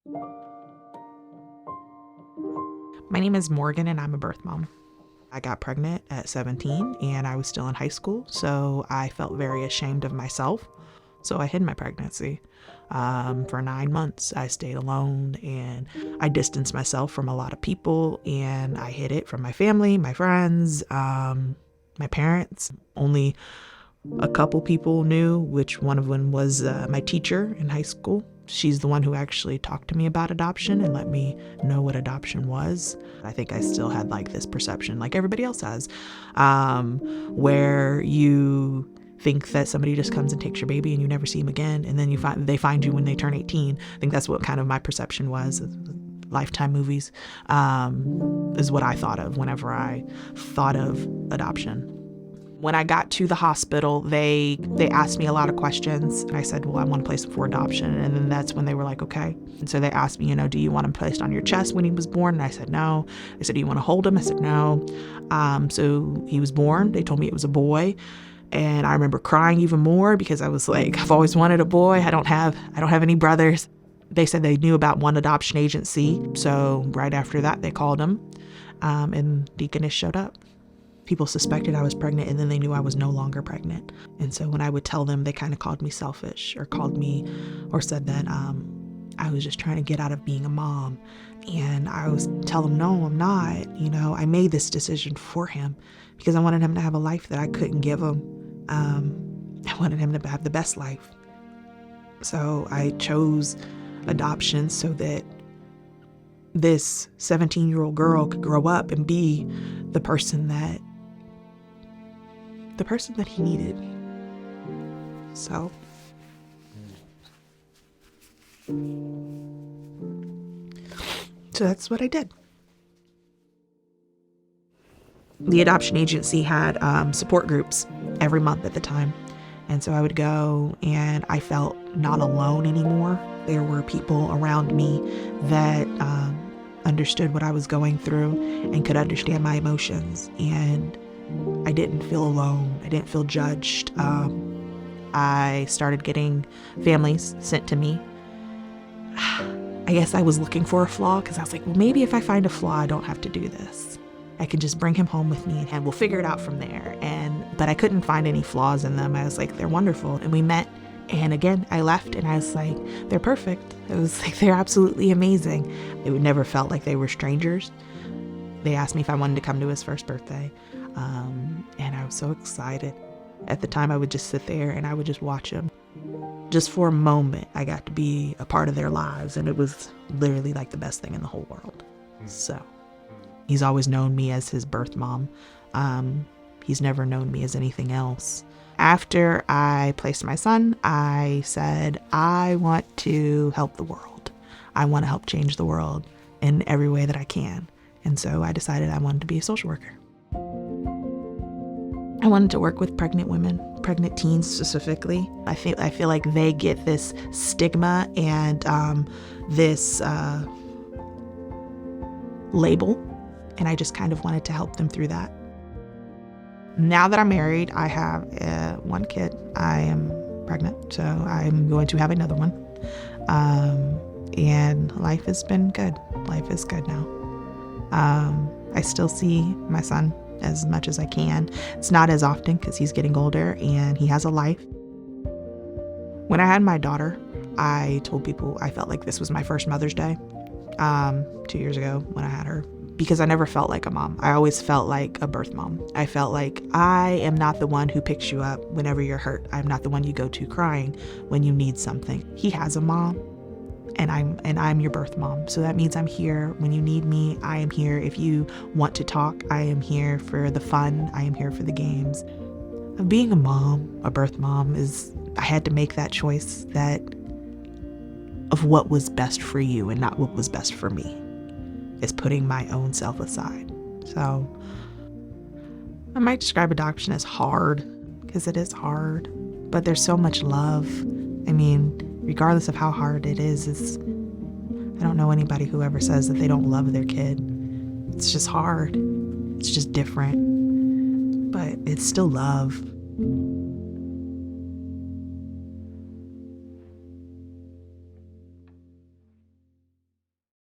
My name is Morgan and I'm a birth mom. I got pregnant at 17 and I was still in high school, so I felt very ashamed of myself. So I hid my pregnancy. For 9 months, I stayed alone and I distanced myself from a lot of people, and I hid it from my family, my friends, my parents. Only a couple people knew, which one of them was my teacher in high school. She's the one who actually talked to me about adoption and let me know what adoption was. I think I still had like this perception, like everybody else has, where you think that somebody just comes and takes your baby and you never see them again, and then they find you when they turn 18. I think that's what kind of my perception was. Lifetime movies is what I thought of whenever I thought of adoption. When I got to the hospital, they asked me a lot of questions, and I said, well, I want to place him for adoption. And then that's when they were like, okay. And so they asked me, do you want him placed on your chest when he was born? And I said, no. They said, do you want to hold him? I said, no. So he was born. They told me it was a boy. And I remember crying even more because I was like, I've always wanted a boy. I don't have any brothers. They said they knew about one adoption agency. So right after that, they called him, and Deaconess showed up. People suspected I was pregnant, and then they knew I was no longer pregnant. And so when I would tell them, they kind of called me selfish, or said that I was just trying to get out of being a mom. And I was tell them, no, I'm not. I made this decision for him because I wanted him to have a life that I couldn't give him. I wanted him to have the best life. So I chose adoption so that this 17-year-old girl could grow up and be the person that he needed. So that's what I did. The adoption agency had support groups every month at the time. And so I would go, and I felt not alone anymore. There were people around me that understood what I was going through and could understand my emotions. And I didn't feel alone. I didn't feel judged. I started getting families sent to me. I guess I was looking for a flaw because I was like, well, maybe if I find a flaw, I don't have to do this. I can just bring him home with me and we'll figure it out from there. But I couldn't find any flaws in them. I was like, they're wonderful. And we met. And again, I left and I was like, they're perfect. It was like, they're absolutely amazing. It never felt like they were strangers. They asked me if I wanted to come to his first birthday. And I was so excited. At the time, I would just sit there and I would just watch him. Just for a moment, I got to be a part of their lives. And it was literally like the best thing in the whole world. So he's always known me as his birth mom. He's never known me as anything else. After I placed my son, I said, I want to help the world. I want to help change the world in every way that I can. And so I decided I wanted to be a social worker. I wanted to work with pregnant women, pregnant teens specifically. I feel like they get this stigma and this label, and I just kind of wanted to help them through that. Now that I'm married, I have one kid. I am pregnant, so I'm going to have another one. And life has been good. Life is good now. I still see my son as much as I can. It's not as often because he's getting older and he has a life. When I had my daughter, I told people I felt like this was my first Mother's Day 2 years ago when I had her. Because I never felt like a mom. I always felt like a birth mom. I felt like I am not the one who picks you up whenever you're hurt. I'm not the one you go to crying when you need something. He has a mom, and I'm your birth mom. So that means I'm here when you need me. I am here if you want to talk. I am here for the fun. I am here for the games. Being a mom, a birth mom, I had to make that choice of what was best for you and not what was best for me. Is putting my own self aside. So I might describe adoption as hard, because it is hard, but there's so much love. I mean, regardless of how hard it is, I don't know anybody who ever says that they don't love their kid. It's just hard. It's just different, but it's still love.